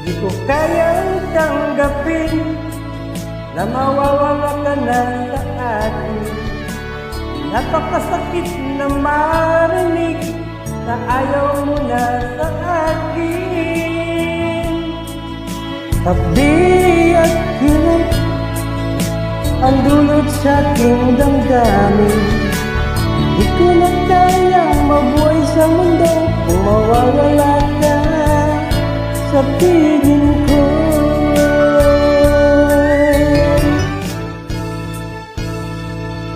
Di ko kayang tanggapin na mawawala ka na sa akin. Napakasakit na marinig na ayaw mo na sa akin. Hapdi at hirap ang dulot sa aking damdamin. Di ko na kayang mabuhay sa mundo kung mawawala ka sa piling ko.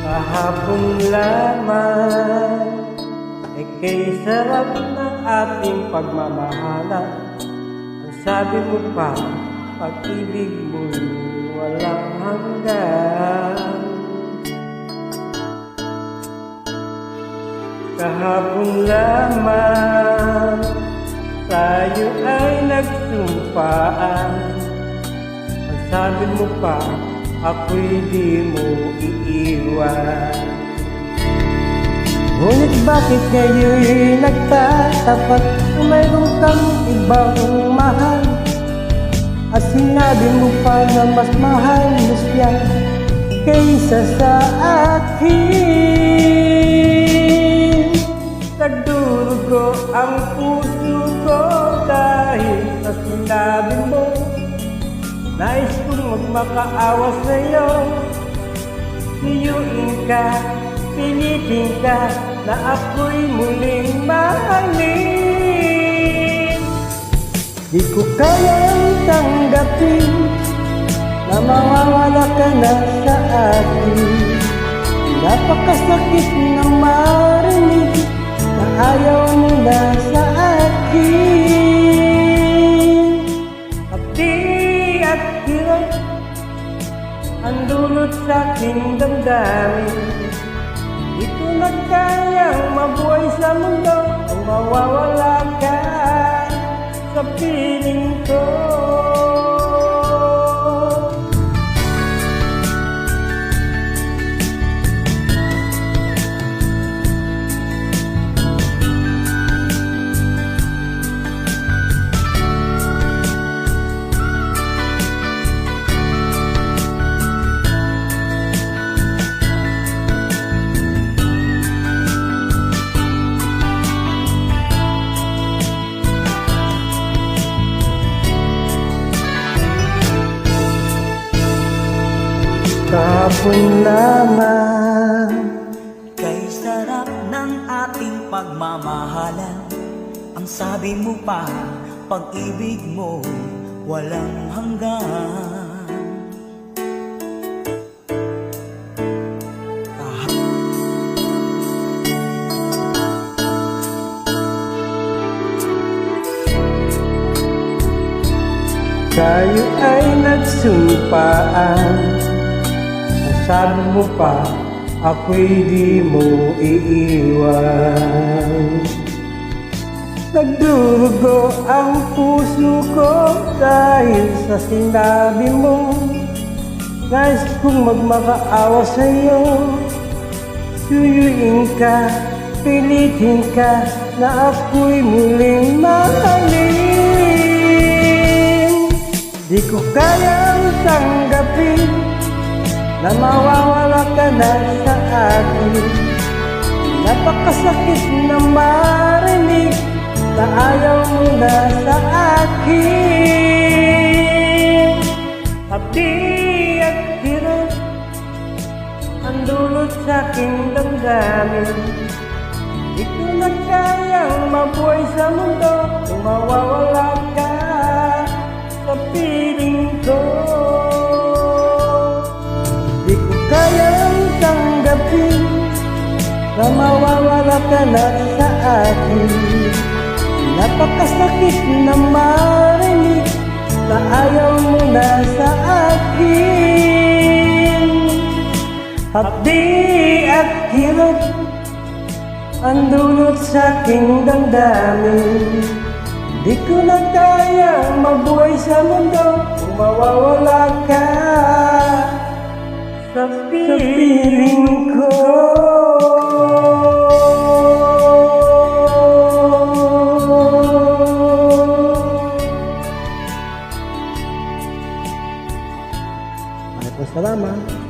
Kahapon lamang ika'y sarap ng ating pagmamahalan. Ang sabi mo pa, pag-ibig mo'y walang hanggan. Kahapon lamang tayo ay nagsumpaan. Ang sabi mo pa, ako'y di mo iiwan. Ngunit bakit ngayon nagtatapat kung mayroon kang ibang mahal? At sinabi mo pa na mas mahal mo siya kaysa sa akin. Nagdurugo ang puso ko dahil sa sinabi mo. Nais kong magmakaawa sa'yo. Tiyuin ka, pilitin ka na ako'y muling mahalin. Di ko kayang tanggapin na mawawala ka na sa akin. Napakasakit na marinig na ayaw mo na sa akin. Hapdi at hirap ang dulot sa aking damdamin. Di ko na kayang mabuhay sa mundo kung mawawala ka sa piling ko. Kahapon lamang Kay sarap ng ating pagmamahalan. Ang sabi mo pa, pag-ibig mo walang hanggan. tayo ay nagsumpaan. Sabi mo pa, ako'y di mo iiwan. Nagdurugo ang puso ko dahil sa sinabi mo. Nais kong magmakaawa sa'yo. Suyuin ka, pilitin ka na ako'y muling mahalin. Di ko kayang tanggapin na mawawala ka na sa akin. Napakasakit na marinig na ayaw mo na sa akin. Hapdi at hirap ang dulot sa aking damdamin. Di ko na kayang mabuhay sa mundo kung mawawala ka sa piling ko. Di ko kayang tanggapin na mawawala ka na sa akin. Napakasakit na marinig na ayaw mo na sa akin. Hapdi at hirap ang dulot sa aking damdamin. Di ko na kayang mabuhay sa mundo kung mawawala ka sa piling ko. Salamat.